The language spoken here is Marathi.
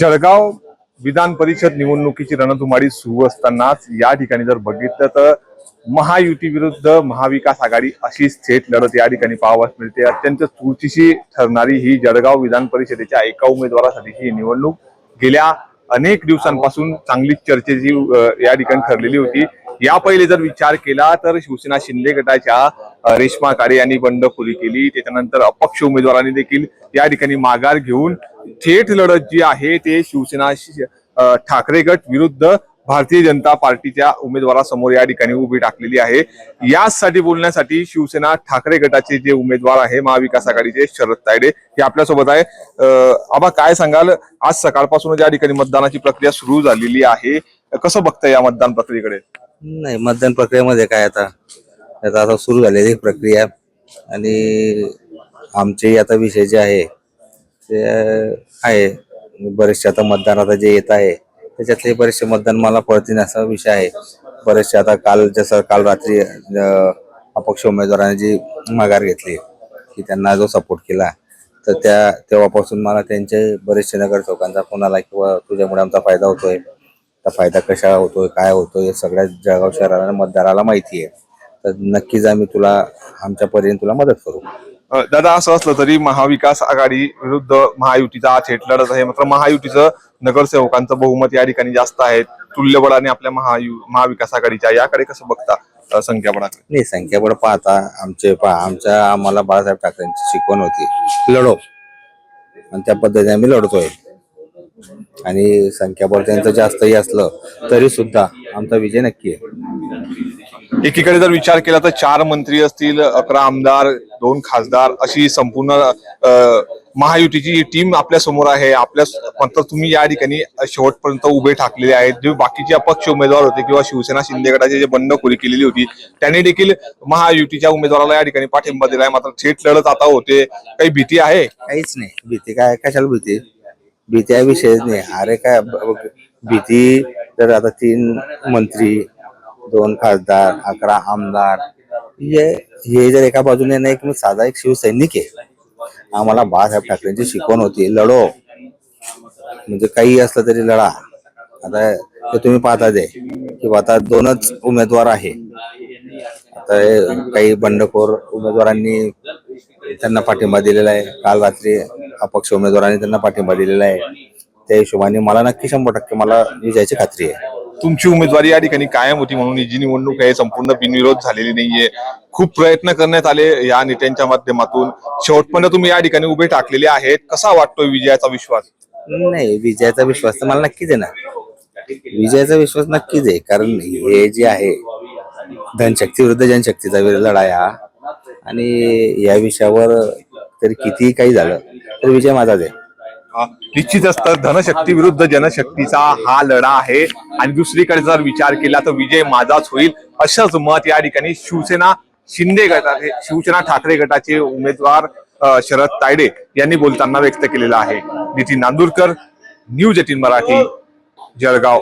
जळगाव विधान परिषद निवडणुकीची रणधुमाळी सुरू असतानाच या ठिकाणी जर बघितलं तर महायुती विरुद्ध महाविकास आघाडी अशी थेट लढत या ठिकाणी पाहावयास मिळते। अत्यंत चुरशीची ठरणारी ही जळगाव विधान परिषदेच्या एका उमेदवारासाठी ही निवडणूक गेल्या अनेक दिवसांपासून चांगली चर्चेची या ठिकाणी ठरलेली होती। या पहिले जर विचार केला तर शिवसेना शिंदे गटाच्या रेश्मा काळे यांनी बंडखोरी केली, त्याच्यानंतर अपक्ष उमेदवारांनी देखील या ठिकाणी माघार घेऊन थेट लढत जी आहे ते शिवसेना ठाकरे गट विरुद्ध भारतीय जनता पार्टीच्या उमेदवारासमोर या ठिकाणी उभी टाकलेली आहे। यासाठी बोलण्यासाठी शिवसेना ठाकरे गटाचे जे उमेदवार आहे महाविकास आघाडीचे शरद तायडे हे आपल्यासोबत आहे। आबा काय सांगाल, आज सकाळपासून या ठिकाणी मतदानाची प्रक्रिया सुरू झालेली आहे, कसं बघताय या मतदान प्रक्रियेकडे? नाही, मतदान प्रक्रियेमध्ये काय आता सुरू झालेली प्रक्रिया आणि आमचे आता विषय जे आहे ते आहे बरेचसे आता मतदान आता जे येत आहे त्याच्यातले बरेचसे मतदान मला पडतील असा विषय आहे। बरेचसे आता काल रात्री अपक्ष उमेदवारांनी जी माघार घेतली की त्यांना जो सपोर्ट केला तर तेव्हापासून मला त्यांचे बरेचसे नगरसेवकांचा फोन आला किंवा तुझ्यामुळे आमचा फायदा होतोय, त्या फायदा कशा होतोय काय होतोय सगळ्या जळगाव शहराला मतदाराला माहिती आहे, तर नक्कीच आम्ही आमच्यापर्यंत तुला मदत करू। दादा, असं असलं तरी महाविकास आघाडी विरुद्ध महायुतीचा थेट लढत आहे, मात्र महायुतीचं नगरसेवकांचं बहुमत या ठिकाणी जास्त आहे तुल्यबळाने आपल्या महाविकास आघाडीच्या, याकडे कसं बघता संख्याबळाकडे? नाही, संख्याबळ पाहता आम्हाला बाळासाहेब ठाकरेंची शिकवण होती लढो आणि त्या पद्धतीने आम्ही लढतोय आणि संख्याबळ त्यांचं जास्तही असलं तरी सुद्धा आमचा विजय नक्की आहे। एकीकडे जर विचार केला तर 4 मंत्री असतील, 11 आमदार, 2 खासदार अशी संपूर्ण महायुतीची टीम आपल्या समोर आहे। मात्र तुम्ही या ठिकाणी शेवटपर्यंत उभे ठाकलेले आहेत। जे बाकीचे अपक्ष उमेदवार होते किंवा शिवसेना शिंदे गटाचे जे बंडखोरी केलेली होती त्यांनी देखील महायुतीच्या उमेदवाराला या ठिकाणी पाठिंबा दिलाय, मात्र थेट लढत आता होते, काही भीती आहे? काहीच नाही, भीती काय, कशाला भीती हा विषयच नाही। अरे काय भीती, तर आता 3 मंत्री, 2 खासदार, 11 आमदार हे जर एका बाजूने नाही की साधा एक शिवसैनिक आहे। आम्हाला बाळासाहेब ठाकरेंची शिकवण होती लढो, म्हणजे काही असलं तरी लढा। आता ते तुम्ही पाहता दे किंवा आता 2च उमेदवार आहे, आता काही बंडखोर उमेदवारांनी त्यांना पाठिंबा दिलेला आहे, काल रात्री अपक्ष उमेदवारांनी त्यांना पाठिंबा दिलेला आहे, त्या हिशोबाने मला नक्की 100% मला विजयाची खात्री आहे। तुमची उमेदवारी या ठिकाणी कायम होती म्हणून ही जी निवडणूक आहे संपूर्ण बिनविरोध झालेली नाहीये, खूप प्रयत्न करण्यात आले या नेत्यांच्या माध्यमातून, शेवटपर्यंत तुम्ही या ठिकाणी उभे टाकलेले आहेत, कसा वाटतोय विजयाचा विश्वास? नाही, विजयाचा विश्वास तर मला नक्कीच आहे ना, विजयाचा विश्वास नक्कीच आहे, कारण हे जे आहे धनशक्ती विरुद्ध जनशक्तीचा लढाई हा, आणि या विषयावर तरी कितीही काही झालं तर विजय माझाच आहे। निश्चितच तर धनशक्ती विरुद्ध जनशक्तीचा हा लढा आहे आणि दुसरीकडे जर विचार केला तर विजय माझाच होईल असंच मत या ठिकाणी शिवसेना ठाकरे गटाचे उमेदवार शरद तायडे यांनी बोलताना व्यक्त केलेला आहे। नितीन नांदुरकर, न्यूज 18 मराठी, जळगाव।